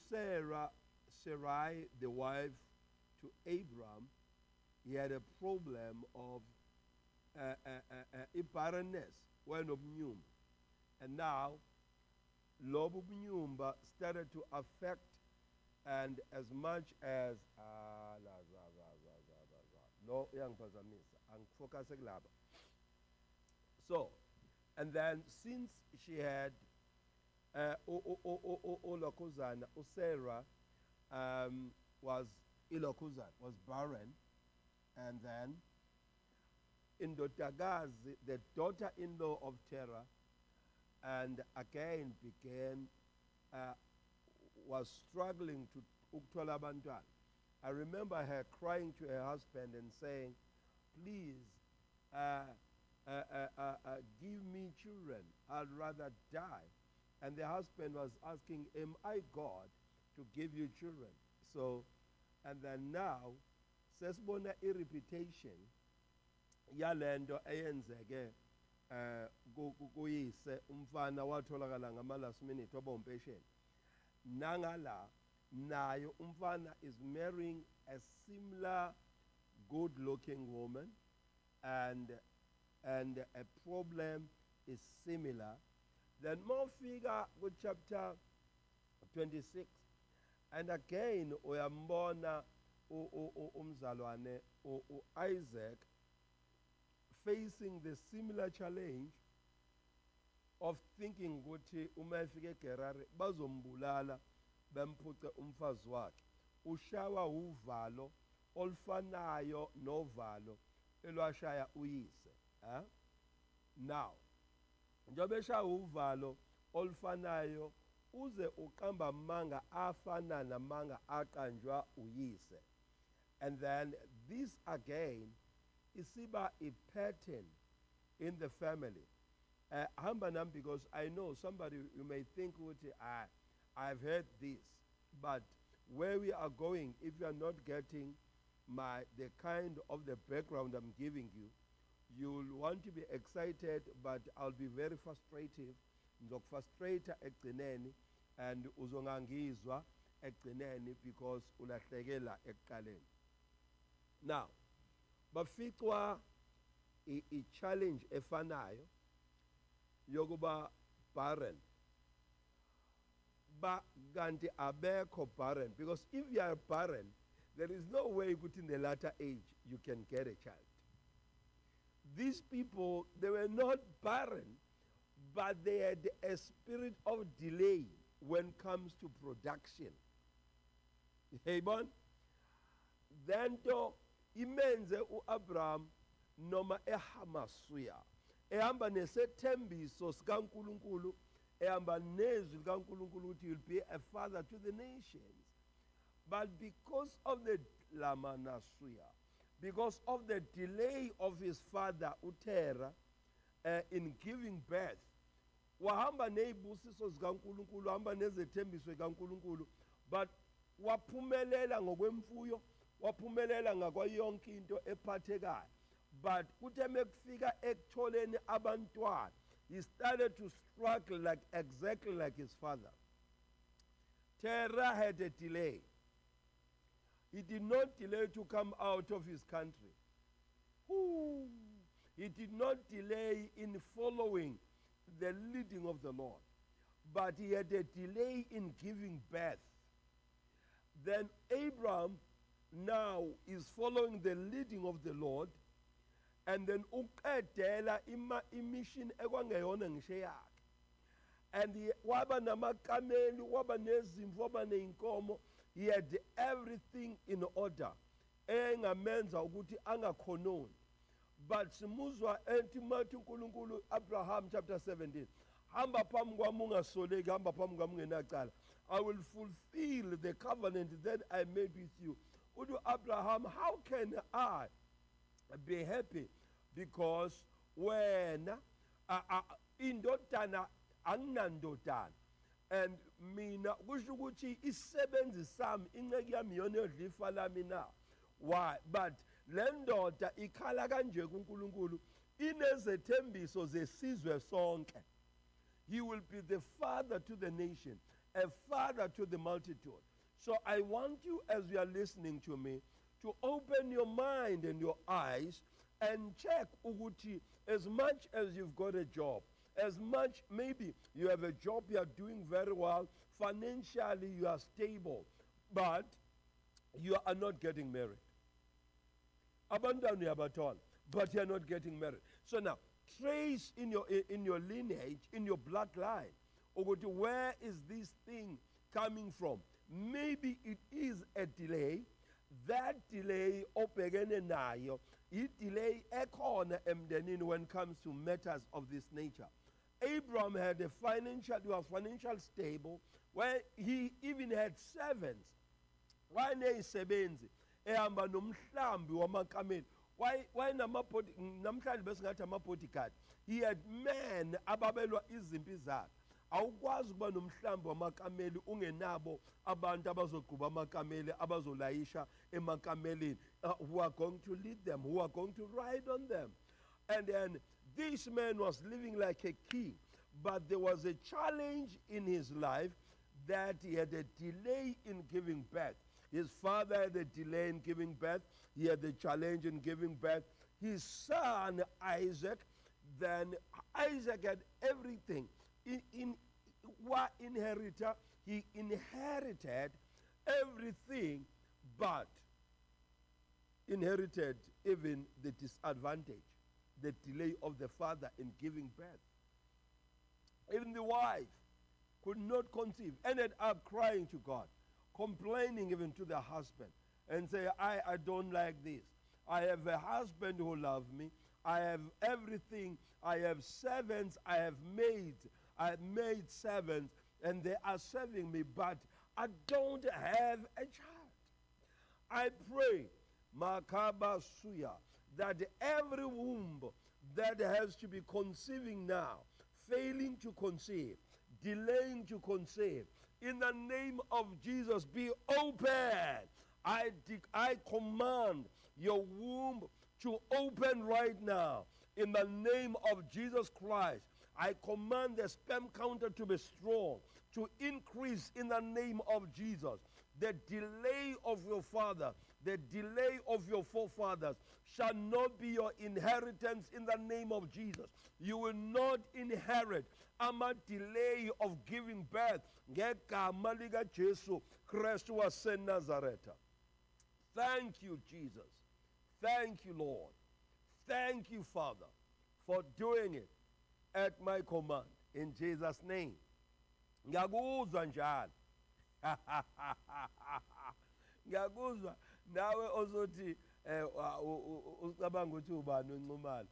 Sarah, Sarai, the wife to Abraham, he had a problem of barrenness when of nyumba. And now, lobu nyumba started to affect, and as much as no young focus. So, and then since she had Olokuzana, Sarah was was barren, and then Indotagazi, the daughter-in-law of Terah, and again began was struggling to ukuthola abantwana. I remember her crying to her husband and saying, please give me children, I'd rather die. And the husband was asking, am I God to give you children? So, and then now, sesibona irreputation yalento eyenzeke kuyise umfana watholakala ngama last minute waba umpatient. Nangala nayo umfana is marrying a similar good looking woman, and a problem is similar. Then more figure with chapter 26, and again uyambona umzalwane Isaac facing the similar challenge of thinking ukuthi uma efike eGerari bazombulala bemphuce umfazi wakhe. Ushawa uvalo olufanayo novalo elwashaya uyise. Now, njobe eshaya uvalo olufanayo uze uqamba amanga afana namanga aqanjwa uyise. And then this again isiba a pattern in the family. Hambanam, because I know somebody, you may think, I've heard this, but where we are going, if you are not getting the kind of the background I'm giving you, you'll want to be excited, but I'll be very frustrative. Ngizokufrustrata ekugcineni and uzongangizwa ekugcineni because ulahlekela ekuqaleni. Now, baficwa i-challenge efanayo yokuba barren, kanti abekho barren, because if you are barren, there is no way in the latter age you can get a child. These people, they were not barren, but they had a spirit of delay when it comes to production. Amen. Then to imenze uAbraham noma ehamasuya ehamba nesethembiso sikaNkulunkulu, ehamba nezwi likaNkulunkulu ukuthi you'll be a father to the nations. But because of the lamanasuya, because of the delay of his father uTerah in giving birth, wahamba nezibusiso zikaNkulunkulu, wahamba nezethembiso zikaNkulunkulu, but waphumelela ngokwemfuyo, waphumelela ngakwayonke into ephathekayo. But kuthe mekufika ekutholeni abantwana, he started to struggle exactly like his father. Terah had a delay. He did not delay to come out of his country. He did not delay in following the leading of the Lord, but he had a delay in giving birth. Then Abraham now is following the leading of the Lord, and then uqedela imission ekwangeyona ngisho yakhe. And waba namakameli, waba nezimvu, waba neinkomo. He had everything in order. Engamenza ukuthi angakhononi. But simuzwa entimathi uNkulunkulu Abraham chapter 17. Hamba phambi kwami ungasoleki, hamba phambi kwami ungenacala. I will fulfill the covenant that I made with you. Udu Abraham, how can I be happy? Because when indodana anginandodana, and mina kusho ukuthi isebenzi sami inceke yami yona yodla ifa lami na. Why? But le ndoda ikhala kanje kuNkulunkulu, inezethembiso zesizwe sonke. He will be the father to the nation. a father to the multitude. So I want you, as you are listening to me, to open your mind and your eyes and check ukuthi, as much as you've got a job, as much maybe you have a job, you are doing very well, financially you are stable, but you are not getting married. Abantwana uyabathola, but you are not getting married. So now, trace in your lineage, in your bloodline, ukuthi where is this thing coming from? Maybe it is a delay. That delay obhekene nayo, delay ekhona emndenini when it comes to matters of this nature. Abraham had a he was financially stable, where he even had servants. Wayesebenzi ehamba nomhlambi wamakameli. Namhlanje besingathi ama-bodyguard. He had men ababelwa izimpi zakhe. Awukwazi ukuba nomhlambi wamakameli ungenabo abantu abazoqhuba amakameli abazolayisha emakamelini, who are going to lead them, who are going to ride on them. And then this man was living like a king, but there was a challenge in his life that he had a delay in giving birth. His father had a delay in giving birth. He had a challenge in giving birth. His son Isaac, then Isaac had everything. He inherited everything, but inherited even the disadvantage, the delay of the father in giving birth. Even the wife could not conceive, ended up crying to God, complaining even to the husband, and say, I don't like this. I have a husband who loves me. I have everything. I have servants. I have maids. I have maid servants, and they are serving me, but I don't have a child. I pray, Makaba Suya, that every womb that has to be conceiving now, failing to conceive, delaying to conceive, in the name of Jesus, be open. I command your womb to open right now in the name of Jesus Christ. I command the sperm counter to be strong, to increase in the name of Jesus. The delay of your father, the delay of your forefathers shall not be your inheritance in the name of Jesus. You will not inherit a delay of giving birth. Ngegama lika Jesu Kristu waseNazaretha. Thank you, Jesus. Thank you, Lord. Thank you, Father, for doing it at my command. In Jesus' name. Ngiyakuzwa njalo. Ngiyakuzwa nawe ozothi ucabanga ukuthi ubani uNcumane.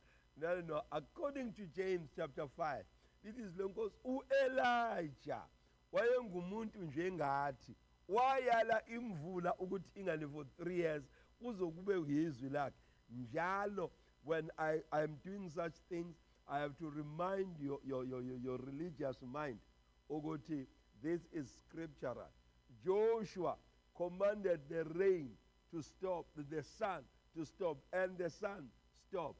No, according to James chapter 5, this is lonkosi uElijah wayengumuntu njengathi. Wayala imvula ukuthi ingane for 3 years kuzokube yizwi lakhe. Njalo when I am doing such things, I have to remind your religious mind, ukuthi this is scriptural. Joshua commanded the rain to stop, the sun to stop, and the sun stopped.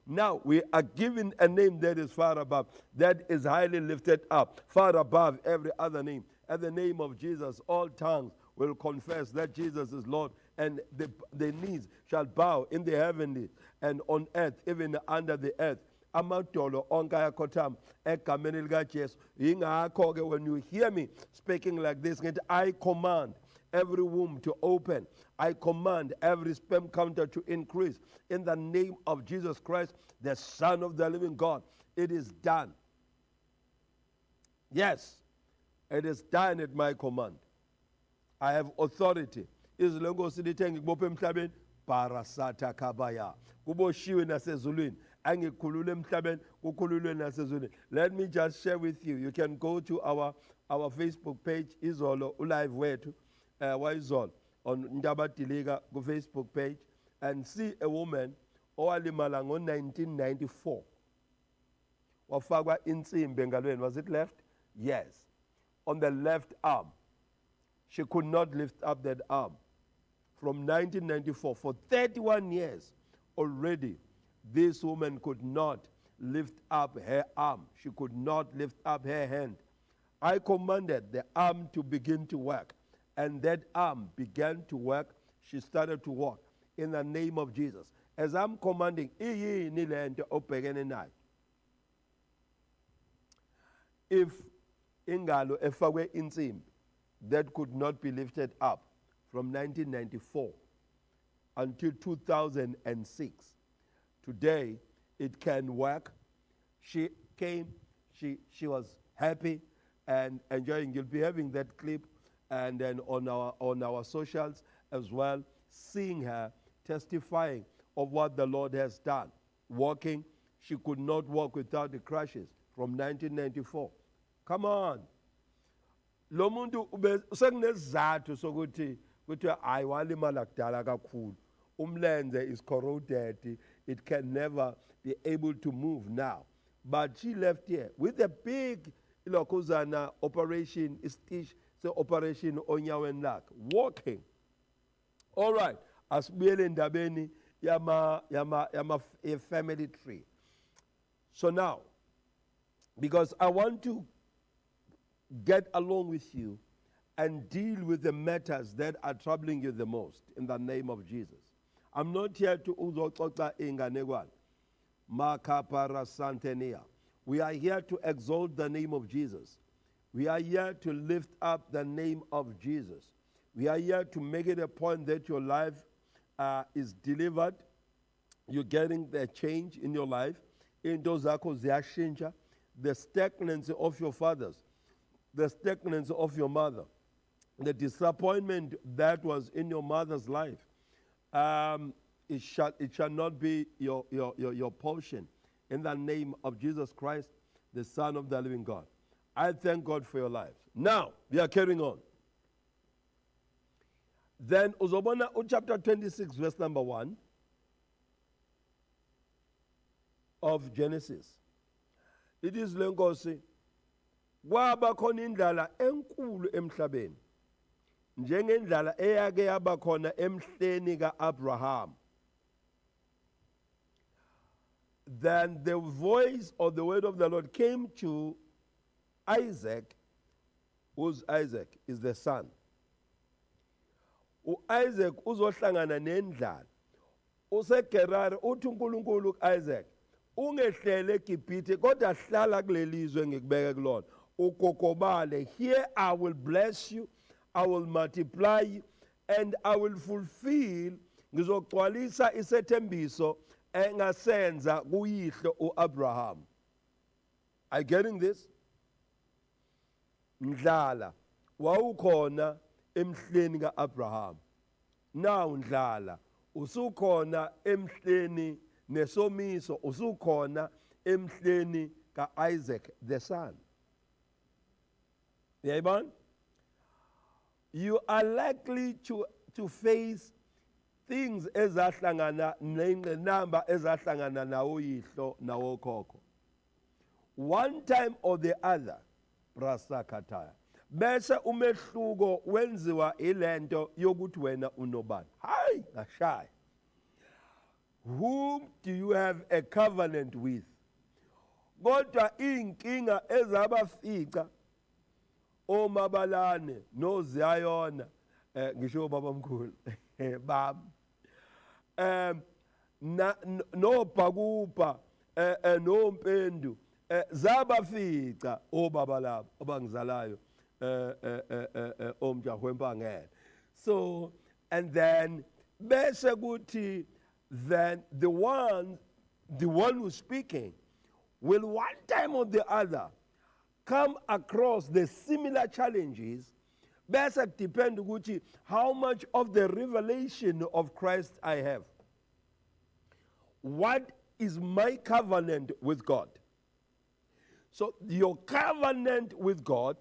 Now we are given a name that is far above, that is highly lifted up, far above every other name. At the name of Jesus, all tongues will confess that Jesus is Lord, and the knees shall bow in the heavenly and on earth, even under the earth. Amadolo onke ayakhothama egameni likaJesu. Yingakho-ke when you hear me speaking like this, I command every womb to open. I command every sperm counter to increase. In the name of Jesus Christ, the Son of the living God, it is done. Yes, it is done at my command. I have authority. Izilongo silithenga kubopha emhlabeni parasata kabaya. Kuboshiwe nasezulwini. Angikhulule emhlabeni kukhululwe nasezulwini. Let me just share with you. You can go to our Facebook page, Izolo Ulive Wethu, Izolo, on Ndaba Diliga Facebook page, and see a woman owalimala ngo-1994. Wafakwa insimbi engalweni. Was it left? Yes. On the left arm. She could not lift up that arm. From 1994, for 31 years already, this woman could not lift up her arm. She could not lift up her hand. I commanded the arm to begin to work, and that arm began to work. She started to walk in the name of Jesus. As I'm commanding, if ingalo efakwe insimbi that could not be lifted up from 1994 until 2006, today it can work. She came, she was happy and enjoying. You'll be having that clip and then on our socials as well, seeing her testifying of what the Lord has done. Walking, she could not walk without the crutches from 1994. Come on. Lo muntu sekunesizathu sokuthi ayiwalimala kudala kakhulu. Umlenze is corroded. It can never be able to move now. But she left here with a big ilokuzana operation, stitch, so operation onyaweni lakhe, walking. All right, asibuyele endabeni yama family tree. So now, because I want to get along with you and deal with the matters that are troubling you the most in the name of Jesus. I'm not here to uzoxoxa inganekwane. Makapara Santenia. We are here to exalt the name of Jesus. We are here to lift up the name of Jesus. We are here to make it a point that your life is delivered. You're getting the change in your life. Into zakho ziyashintsha. The stagnancy of your fathers, the stagnancy of your mother, the disappointment that was in your mother's life, it shall not be your portion. In the name of Jesus Christ, the Son of the living God. I thank God for your lives. Now, we are carrying on. Then, uzobona chapter 26, verse number 1 of Genesis. It is lenkosi, kwaba khona indlala enkulu emhlabeni, njengendlala eyake yaba khona emhleni kaAbraham. Then the voice of the word of the Lord came to Isaac, who's Isaac is the son. Isaac uzohlangana nendlala. UseGerari uthi uNkulunkulu Isaac, ungehlele eGibhithe kodwa hlala kulelizwe ngikubeke kulona. Ukokobale, here I will bless you, I will multiply you, and I will fulfill, ngizogcwalisa isethembiso engasenza kuyihlo uAbraham. Are you getting this? Ndlala wawukhona emhleni kaAbraham. Now ndlala usukhona emhleni nesomiso, usukhona emhleni kaIsaac the son. Yayibona? You are likely to face things ezahlangana nengqinamba ezahlangana nawo yihlo nawo khokho. One time or the other, prasakataya. Bese umehluko wenziwa ilento yokuthi wena unobani. Hayi, ngashaya. Whom do you have a covenant with? Kodwa inkinga ezabafica oMabalane noZiyona, ngisho baba mkhulu, baba. NoBhakupa noMpendu zabafica obaba labo abangizalayo omjahwempangela. So, and then bese kuthi then the one who's speaking will one time or the other come across the similar challenges. Bese depend ukuthi how much of the revelation of Christ I have. What is my covenant with God? So your covenant with God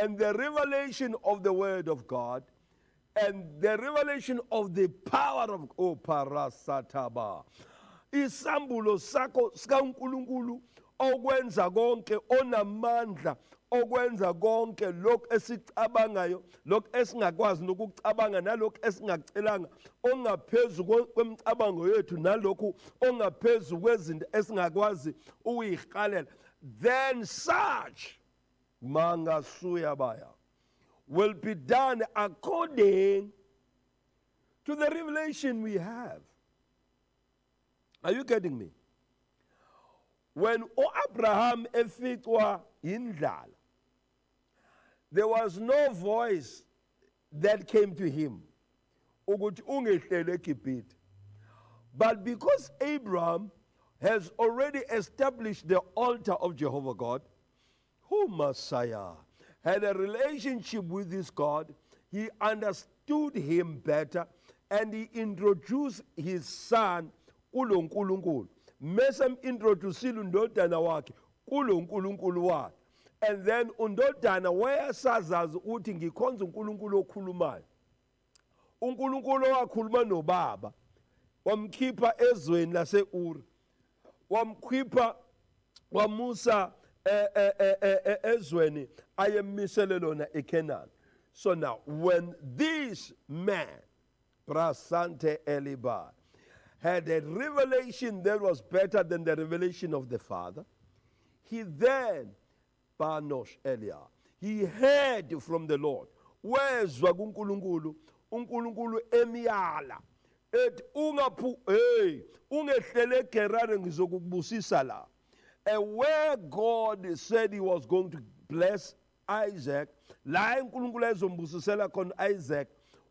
and the revelation of the word of God and the revelation of the power of parasataba. Isambulo sakho sikaNkulunkulu okwenza konke, onamandla, okwenza konke lokhu esicabangayo, lokhu esingakwazi nokucabanga, nalokhu esingacelanga, ongaphezu kwemicabango yethu, nalokhu ongaphezu kwezinto esingakwazi ukuyihalela. Then such mangasuyabaya will be done according to the revelation we have. Are you getting me? When Abraham eficwa indlala, there was no voice that came to him ukuthi ungehlele eGibhithe. But because Abraham has already established the altar of Jehovah God, who Messiah had a relationship with this God, he understood him better, and he introduced his son kulo nkulunkulu. Mesem introducile undodana wakhe kulo nkulunkulu wakhe. And then undodana wayesazazi ukuthi ngikhonza uNkulunkulu okhulumayo. uNkulunkulu owakhuluma nobaba wamkhipha ezweni lase-Uri, wamkhipha wamusa ezweni ayemisele lona eKenani. So now when this man Prasante Eliba had a revelation that was better than the revelation of the Father, he then Panosh Elia, he heard from the Lord. Wezwa kuNkulunkulu, uNkulunkulu emiyala ethi ungehlele eGerari ngizokubusisa la. And where God said he was going to bless Isaac, la uNkulunkulu ezombusisela khona Isaac,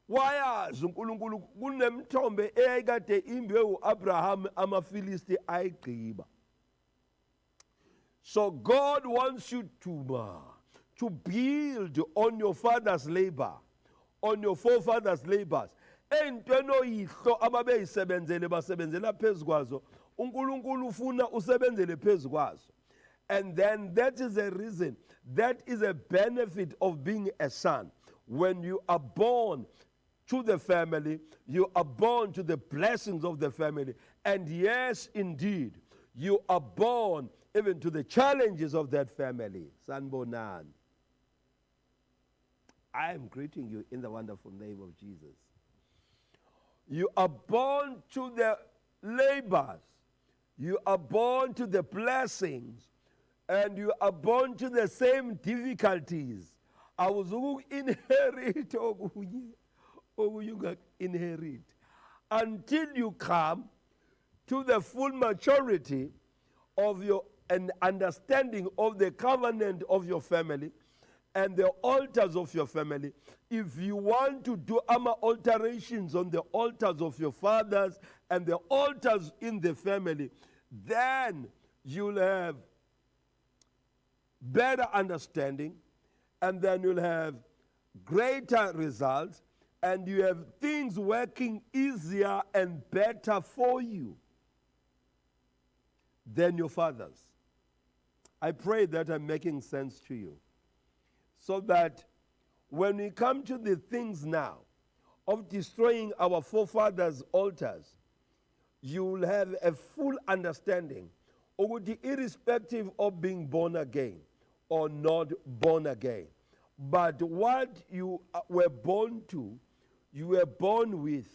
wayazi uNkulunkulu kunemthombe eyayikade imbewu Abraham amaFilisti ayigqiba. So God wants you to build on your father's labor, on your forefathers' labors. Entweni oyihlo ababeyisebenzele basebenzela phezu kwazo, uNkulunkulu ufuna usebenzele phezu kwazo. And then that is a reason, that is a benefit of being a son. When you are born to the family, you are born to the blessings of the family. And yes, indeed, you are born even to the challenges of that family. Sanbonan. I am greeting you in the wonderful name of Jesus. You are born to the labors. You are born to the blessings. And you are born to the same difficulties. I was inherit or you inherit until you come to the full maturity of your and understanding of the covenant of your family and the altars of your family. If you want to do alterations on the altars of your fathers and the altars in the family, then you'll have better understanding, and then you'll have greater results, and you have things working easier and better for you than your fathers. I pray that I'm making sense to you, so that when we come to the things now of destroying our forefathers' altars, you will have a full understanding of the irrespective of being born again or not born again. But what you were born to, you were born with.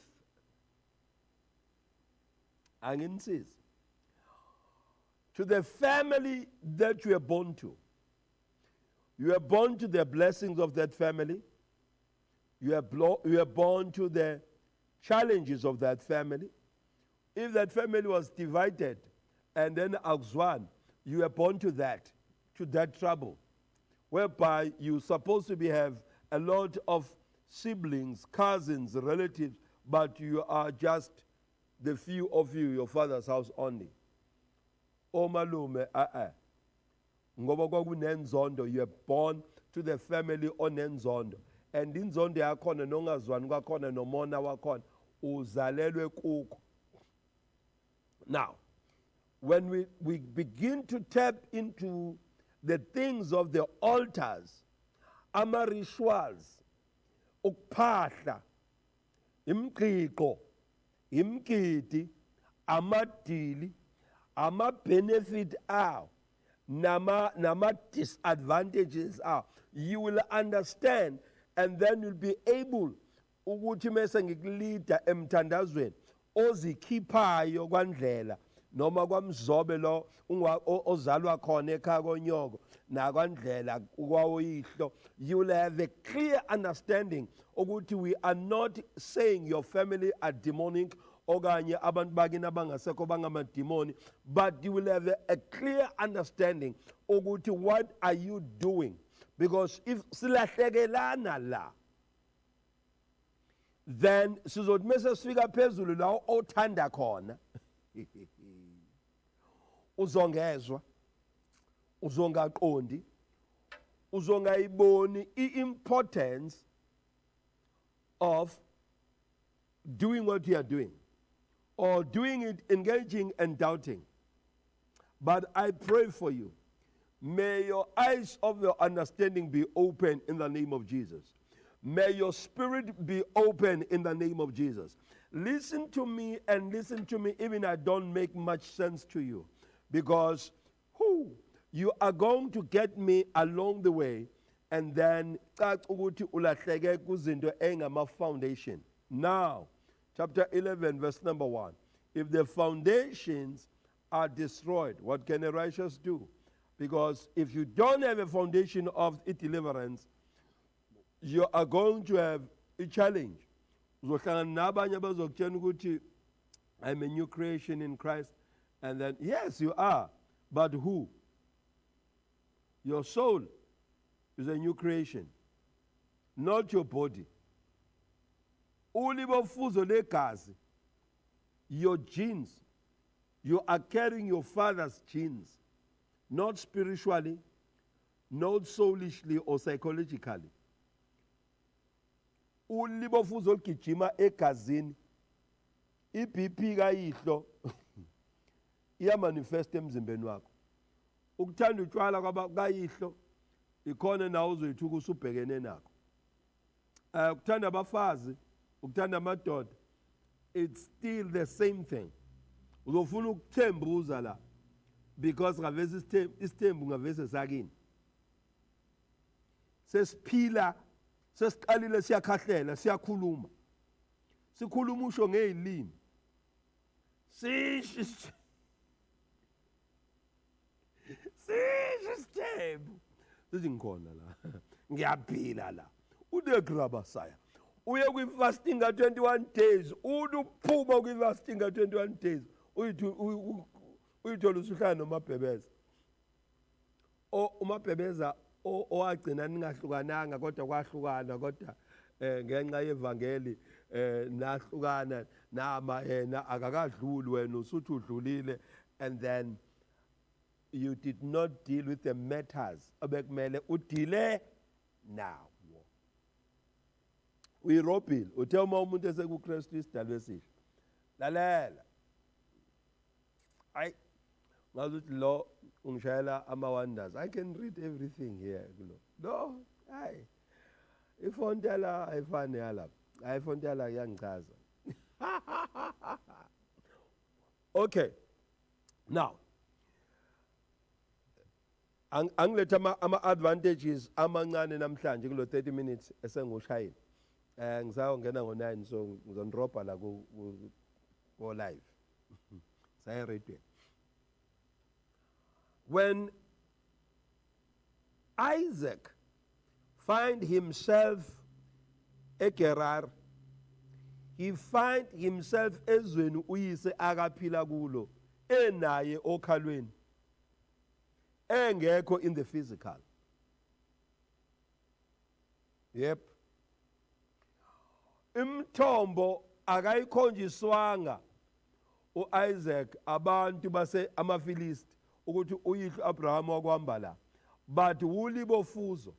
Anginsis. To the family that you were born to. You were born to the blessings of that family. You are born to the challenges of that family. If that family was divided and then as one, you were born to that trouble, whereby you're supposed to have a lot of siblings, cousins, relatives, but you are just the few of you, your father's house only. Omalume, ngoba kwakunenzondo, you are born to the family onenzondo. And inzondo yakhona nongazwani kwakhona nomona wakhona uzalelwe kuko. Now, when we begin to tap into the things of the altars, ama-rituals, ukuphahla, imgqiqo, imgidi, amadili, ama-benefit awo, nama disadvantages are, you will understand, and then you'll be able ukuthi mase ngikuleader emthandazweni ozikhiphayo kwandlela noma kwamzobe lo ozalwa khona ekhaya konyoko nakwandlela kwawoyihlo. You will have a clear understanding ukuthi we are not saying your family are demonic okanye abantu bakini abangasekho bangamademoni, but you will have a clear understanding ukuthi what are you doing, because if silahlekelana la, then sizothi mase sifika phezulu la othanda khona uzongezwa, uzongaqondi, uzongayiboni i-importance of doing what you are doing, or doing it engaging and doubting. But I pray for you, may your eyes of your understanding be open in the name of Jesus. May your spirit be open in the name of Jesus. Listen to me, and listen to me even I don't make much sense to you, because you are going to get me along the way, and then foundation. Now, chapter 11, verse number 1. If the foundations are destroyed, what can a righteous do? Because if you don't have a foundation of deliverance, you are going to have a challenge. I'm a new creation in Christ. And then, yes, you are. But who? Your soul is a new creation, not your body. Your genes, you are carrying your father's genes, not spiritually, not soulishly or psychologically. Ulibofuzo olugijima egazini, iBP kayihlo iyamanifest emzimbeni wakho. Ukuthanda utshwala kayihlo ikhona nawo uzoyithuka usubhekene nakho. Ukuthanda abafazi, ukuthanda amadoda, it's still the same thing. Uzofuna ukuthembuza la, because ngavese isithembu ngavese sakini. Sesiphila, sesiqalile siyakhahlela, siyakhuluma. Sikhuluma usho ngezilimi. Sisithembu. Sithi ngikhona la. Ngiyaphila la. Udegrabasaya. Uye kwi-fasting ka 21 days, uphuma kwi-fasting ka 21 days, uyithola usuhlala nomabhebeza. Umabhebeza owagcina ningahlukananga kodwa kwahlukana kodwa ngenxa yevangeli nahlukana nama yena akakadluli wena usuthi udlulile, and then you did not deal with the matters abekumele udile now. Uyirobhile uthe uma umuntu esekuKristu isidalwe esihle. Lalela. Hayi ngazuthi lo ungishayela ama-wonders. I can read everything here. No, hayi. Ifonti yala ayifani yala. Ifonti yala iyangichaza. Okay. Now, angiletha ama-advantages amancane namhlanje kulo 30 minutes esengushayile. Ngizawungena ngo-9, so ngizonirobha la ko live. Sayi-radio. When Isaac find himself eGerar, he find himself ezweni uyise akaphila kulo, enaye okhalweni, engekho in the physical. Yep. Imthombo akayikhonjiswanga uIsaac abantu base amaFilisti ukuthi uyihlo Abraham wakwamba la, but ulibofuzo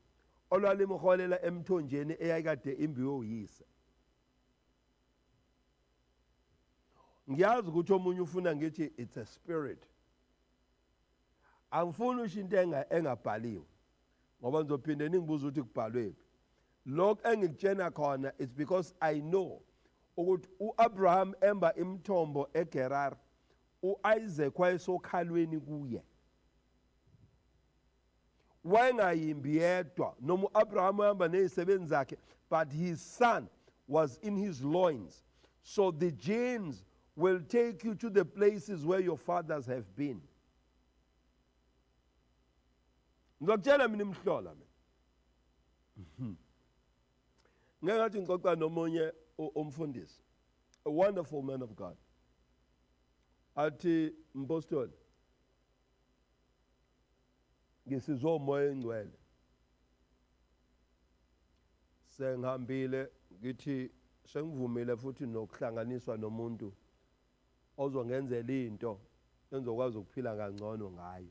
olwalimholela emthonjeni eyayikade imbiwe uyise. Ngiyazi ukuthi omunye ufuna ngithi it's a spirit. Angifuni usho into engabhaliwe ngoba ngizophinde ningibuza ukuthi kubhalwe. Lokho engikutshena khona, it's because I know ukuthi uAbraham emba imthombo eGerar, uIsaac wayesokhalweni kuye. wayengayimbi yedwa noma uAbraham ehamba nezisebenzi zakhe, but his son was in his loins. So the genes will take you to the places where your fathers have been. Ngizokutshela mina imhlola mina. Ngeke ngathi ngixoxa nomunye umfundisi, a wonderful man of God. Athi mpostoli, ngisizwe umoya engcwele. Sengihambile ngithi sengivumile futhi nokuhlanganiswa nomuntu ozongenzela into engizokwazi ukuphila kangcono ngayo.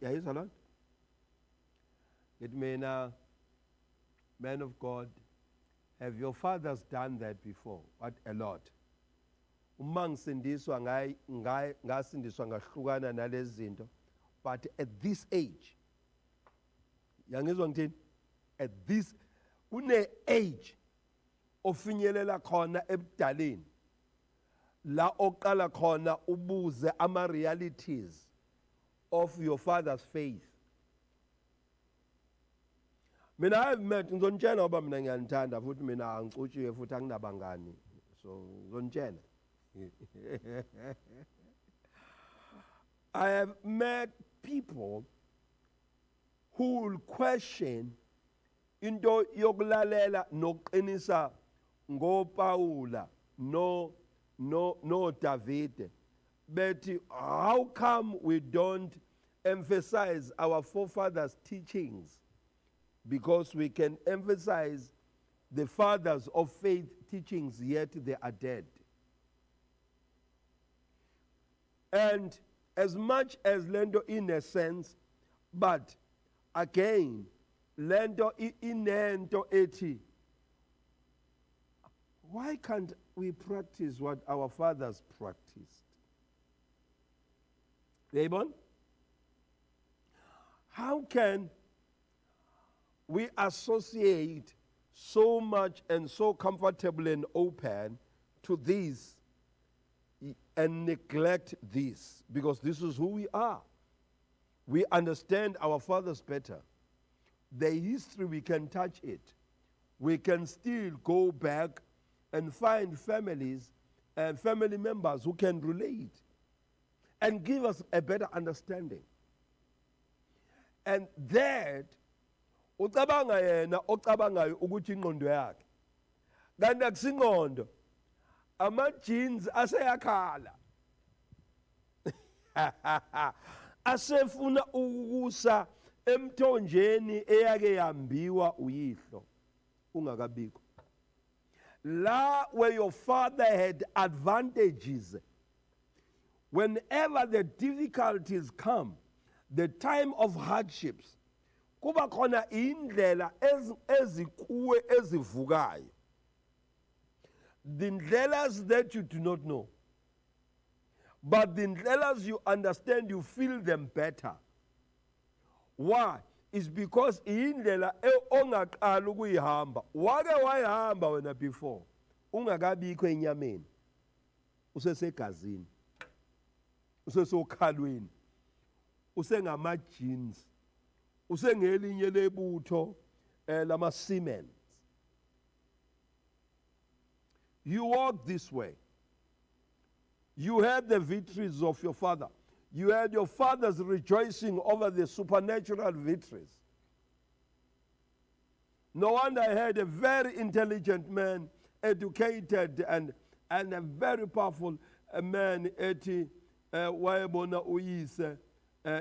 Yayizwa lonto? Ngithi mina, man of God, have your fathers done that before? What? A lot. Uma ngisindiswa ngasindiswa ngahlukana nalezi zinto, but at this age, yangizwa ngithini? At this, kune age ofinyelela khona ebudaleni la oqala khona ubuze ama realities of your father's faith. Mina I have met, ngizonitshela ngoba mina ngiyanithanda futhi mina angicutshike futhi anginabangani, so ngizonitshela. I have met people who will question into yokulalela nokuqinisa ngoPaula no David. But how come we don't emphasize our forefathers' teachings? Because we can emphasize the fathers of faith teachings, yet they are dead. And as much as lento in a sense, but again, lento inento eti. Why can't we practice what our fathers practiced? Raymond? How can we associate so much and so comfortable and open to this and neglect this? Because this is who we are. We understand our fathers better. The history, we can touch it. We can still go back and find families and family members who can relate and give us a better understanding. And that, ucabanga yena ocabangayo ukuthi ingqondo yakhe, kanti akusingqondo, ama-genes aseyakhala. Asefuna ukukusa emthonjeni eyake yambiwa uyihlo ungakabikho. La where your father had advantages, whenever the difficulties come, the time of hardships, kuba khona indlela ezikuwe ezivukayo. The ndlelas that you do not know, but the ndlelas you understand, you feel them better. Why? It's because indlela ongaqala ukuyihamba, wake wayihamba wena before, ungakabikho enyameni, usesegazini, usesokhalweni, usengama-genes, usengelinye lebutho lama-Siemens. You walk this way. You had the victories of your father. You had your fathers rejoicing over the supernatural victories. No wonder I had a very intelligent man, educated and a very powerful man, eti wayebona uyise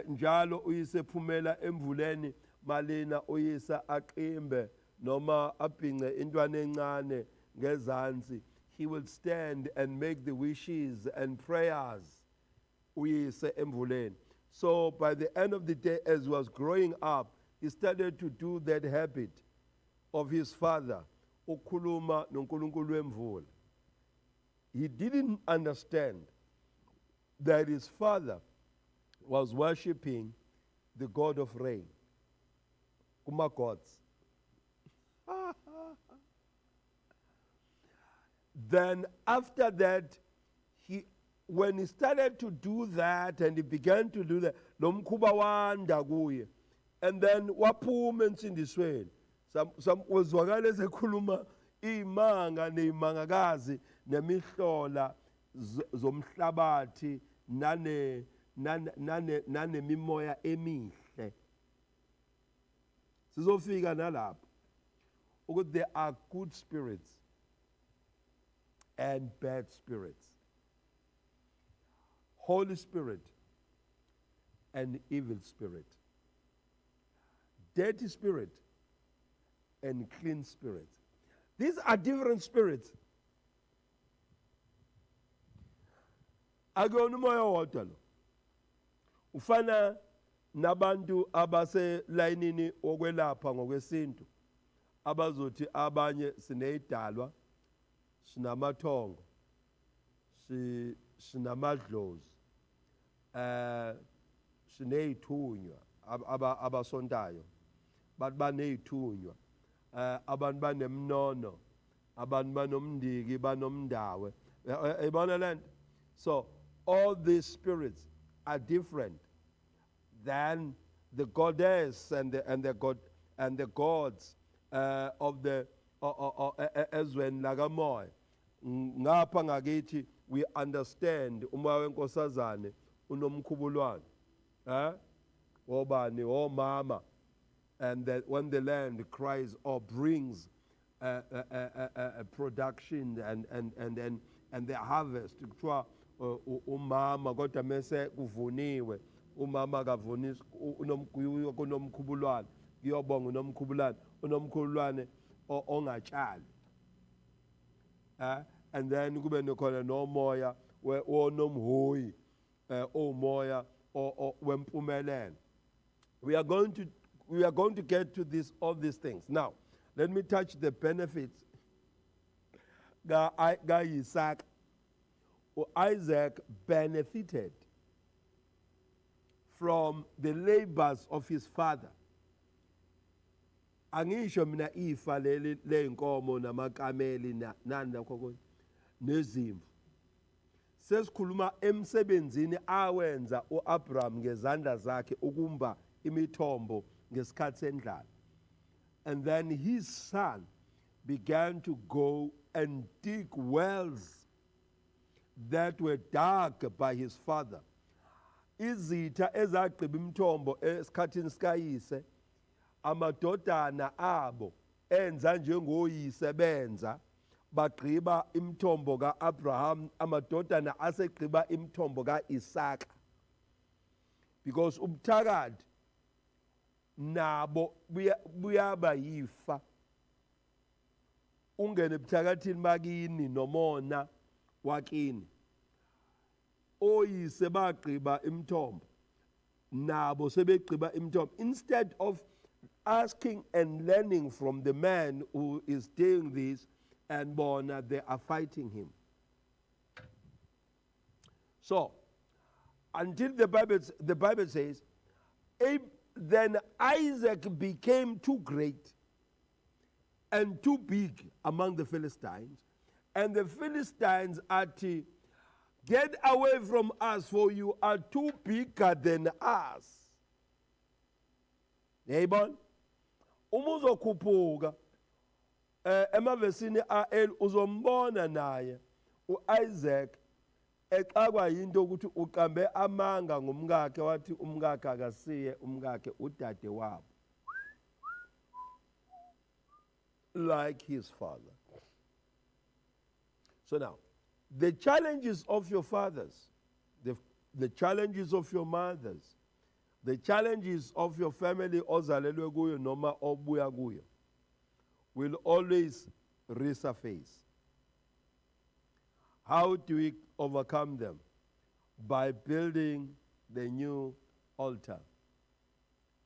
njalo uyise phumela emvuleni malina uyise aqimbe noma abhince intwana encane ngezansi. He will stand and make the wishes and prayers. Uyise emvuleni. So by the end of the day, as he was growing up, he started to do that habit of his father, ukhuluma noNkulunkulu wemvula. He didn't understand that his father was worshiping the God of rain, kuma gods. Then after that, when he started to do that and he began to do that, lo mkhuba wanda kuye. And then waphuma ensindisweni. Uzwakala esekhuluma imanga neimangakazi nemihlola zomhlabathi nanemimoya emihle. Sizofika nalapho ukuthi there are good spirits and bad spirits. Holy Spirit and evil spirit. Dirty spirit and clean spirit. These are different spirits. Akuyona umoya wodwa lo. Ufana nabantu abase layinini okwelapha ngokwesintu abazothi abanye sineyidalwa, sinamathongo, sinamadlozi, sineyithunywa abasontayo, bathi baneyithunywa, abantu banemnono, abantu banomndiki, banomndawe. Yabona lento? So all these spirits are different than the goddess and the gods of the ezweni lakamoya. Ngapha ngakithi we understand umoya wenkosazane unomkhubulwane. Obani, oh mama, and that when the land cries or brings a production and the harvest, kuthiwa umama kodwa mase kuvuniwe, umama kavunisa kunomkhubulwane, kuyobonga unomkhubulwane ongatshali. And then kube nekhona nomoya onomhoyi, omoya wempumelelo. We are going to get to all these things. Now, let me touch the benefits. Isaac benefited from the labors of his father. Angisho mina ifa leinkomo namakameli nani nakho konke nezimvu. Sesikhuluma emsebenzini awenza uAbraham ngezandla zakhe ukumba imithombo ngesikhathi sendlala. And then his son began to go and dig wells that were dug by his father. Izitha ezagqiba imithombo esikhathini sikayise, amadodana abo enza njengoyise benza, bagqiba imithombo kaAbraham, amadodana asegqiba imithombo kaIsaka. Because ubuthakathi nabo buyaba yifa. Ungene ebuthakathini bakini nomona wakini. Oyise bagqiba imithombo, nabo sebegqiba imithombo. Instead of asking and learning from the man who is doing this, and bona, they are fighting him. So, until the Bible says, then Isaac became too great and too big among the Philistines, and the Philistines are to get away from us, for you are too bigger than us. Yayibona? Uma uzokhuphuka emavesini uzombona naye uIsaac exakwa yinto ukuthi uqambe amanga ngumkakhe, wathi umkakhe akasiye umkakhe udade wabo, like his father. So now, the challenges of your fathers, the challenges of your mothers, the challenges of your family ozalelwe kuyo noma obuya kuyo will always resurface. How do we overcome them? By building the new altar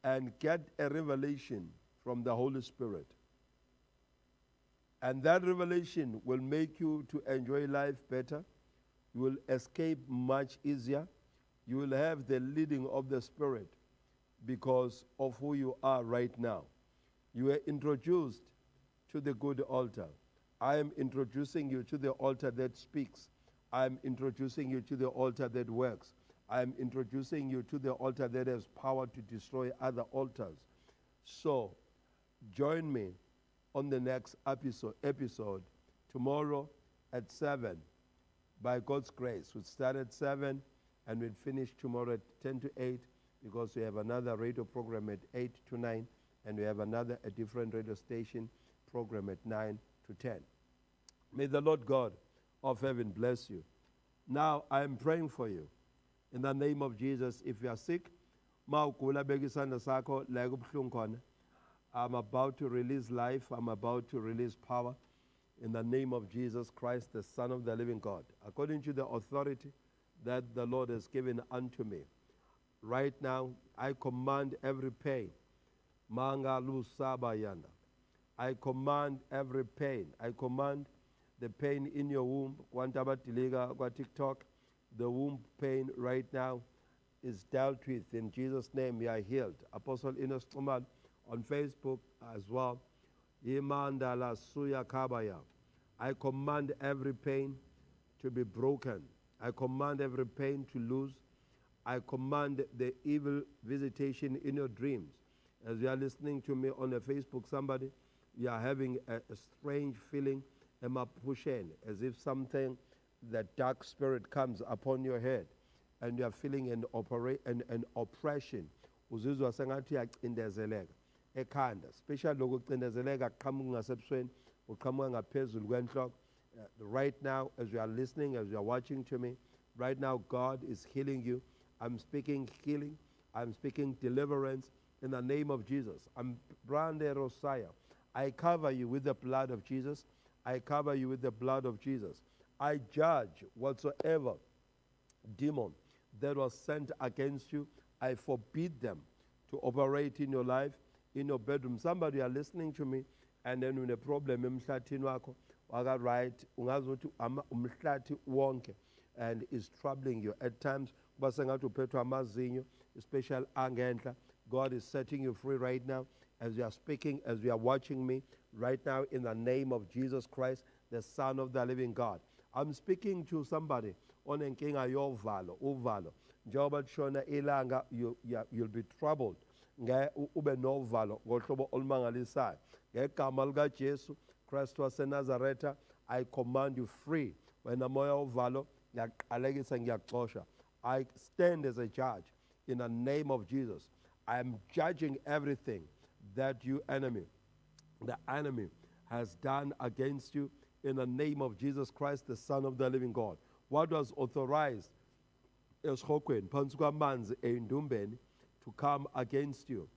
and get a revelation from the Holy Spirit. And that revelation will make you to enjoy life better. You will escape much easier. You will have the leading of the Spirit because of who you are right now. You were introduced to the good altar. I am introducing you to the altar that speaks. I'm introducing you to the altar that works. I'm introducing you to the altar that has power to destroy other altars. So, join me on the next episode tomorrow at 7. By God's grace, we'll start at 7 and we'll finish tomorrow at 10 to 8 because we have another radio program at 8 to 9 and we have a different radio station program at 9 to 10. May the Lord God of heaven bless you. Now I am praying for you. In the name of Jesus, if you are sick, I'm about to release life. I'm about to release power. In the name of Jesus Christ, the Son of the living God, according to the authority that the Lord has given unto me. Right now, I command every pain. Manga lusaba yanda. I command every pain. I command the pain in your womb. Kwantaba tiliga kwa TikTok. The womb pain right now is dealt with. In Jesus' name, you are healed. Apostle Enos Tumal on Facebook as well. Imanda la suya kabaya. I command every pain to be broken. I command every pain to lose. I command the evil visitation in your dreams. As you are listening to me on a Facebook, somebody, you are having a strange feeling, as if something, that dark spirit comes upon your head, and you are feeling an oppression. Uzizwa sengathi uyacindezeleka ekhanda, especially lokho kucindezeleka kuqhamuka ngasebusweni, uqhamuka ngaphezulu kwenhloko. Right now, as you are listening, as you are watching to me, right now God is healing you. I'm speaking healing. I'm speaking deliverance in the name of Jesus. I'm Brande Rosaya. I cover you with the blood of Jesus. I cover you with the blood of Jesus. I judge whatsoever demon that was sent against you. I forbid them to operate in your life, in your bedroom. Somebody are listening to me, and then when a problem emhlathini wakho waka right, ungazuthi umhlathi wonke, and is troubling you at times. Basengathi uphethwe amazinyo, especially angenhla. God is setting you free right now as you are speaking, as you are watching me right now, in the name of Jesus Christ, the Son of the living God. I'm speaking to somebody on enkinga yovalo, uvalo. Njengoba lishona ilanga, you'll be troubled. Ube novalo ngohlobo olumangalisayo. Ngegama lika Jesu Kristu waseNazaretha, I command you free. Wena moya ovalo, ngiyaqalekisa ngiyaxosha. I stand as a judge in the name of Jesus. I am judging everything that the enemy has done against you in the name of Jesus Christ, the Son of the living God. What was authorized esihokweni phansi kwamanzi ey'ndumbeni to come against you.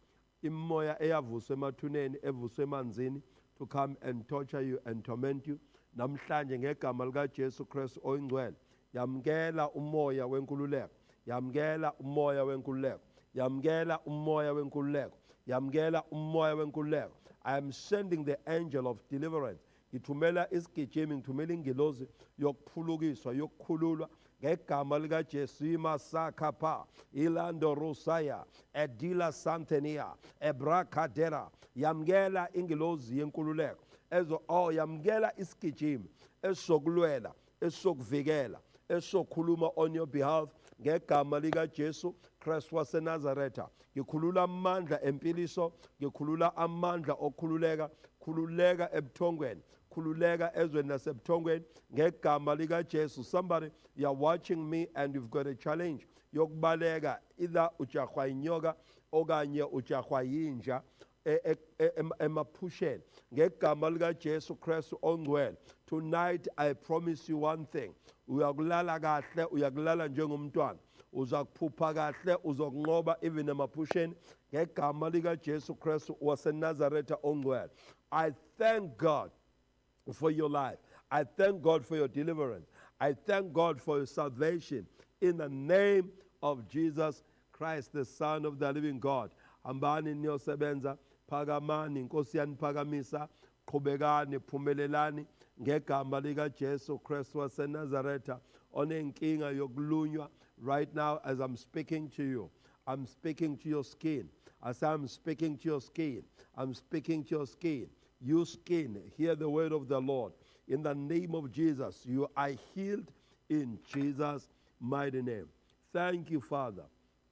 Imoya eyavuswa emathuneni, evuswa emanzini, to come and torture you and torment you. Namhlanje ngegama lika Jesu Kristu oyingcwele, yamkela umoya wenkululeko, yamkela umoya wenkululeko, yamkela umoya wenkululeko, yamkela umoya wenkululeko. I am sending the angel of deliverance. Ngithumela isigijimi, ngithumela ingilozi yokuphulukiswa, yokukhululwa ngegama lika Jesu. Imasakapa ilando rosaya edila santenia ebrakadera. Yamkela ingilozi yenkululeko ezo yamkela isigijimi esokulwela, esokuvikela, esokhuluma on your behalf ngegama lika Jesu Kristu waseNazaretha. Ngikhulula amandla empiliso, ngikhulula amandla okhululeka, khululeka ebuthongweni, khululeka ezweni nasebuthongweni ngegama lika Jesu. Somebody, you are watching me and you've got a challenge yokubaleka, either ujahwa inyoka okanye ujahwa yinja emaphusheni ngegama lika Jesu Kristu ongcwele. Tonight I promise you one thing. Uyakulala kahle, uyakulala njengomntwana. Uzakuphupha kahle, uzokunqoba even emaphusheni ngegama lika Jesu Kristu waseNazaretha ongcwele. I thank God for your life. I thank God for your deliverance. I thank God for your salvation in the name of Jesus Christ, the Son of the living God. Hambani niyosebenza, phakamani, Nkosi yaniphakamisa, qhubekani, phumelelani ngegama lika Jesu Kristu waseNazaretha onenkinga yokulunywa. Right now, as I'm speaking to you, I'm speaking to your skin. As I'm speaking to your skin, I'm speaking to your skin. You skin, hear the word of the Lord. In the name of Jesus, you are healed in Jesus' mighty name. Thank you, Father.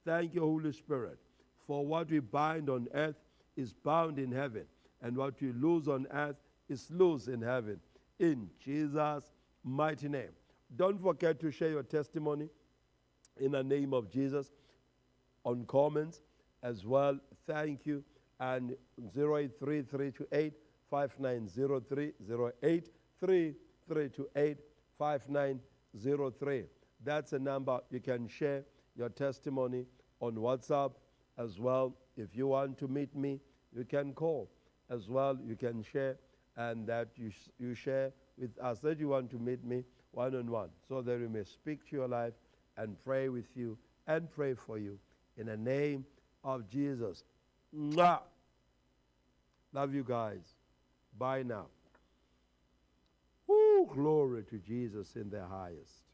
Thank you, Holy Spirit, for what we bind on earth is bound in heaven, and what we loose on earth is loose in heaven. In Jesus' mighty name. Don't forget to share your testimony in the name of Jesus on comments as well. Thank you. And 083328 5903, 083328 5903. That's a number you can share your testimony on WhatsApp as well. If you want to meet me, you can call as well. You can share, and that you share with us that you want to meet me one-on-one, so that we may speak to your life and pray with you and pray for you in the name of Jesus. Mwah! Love you guys. Bye now. Woo, glory to Jesus in the highest.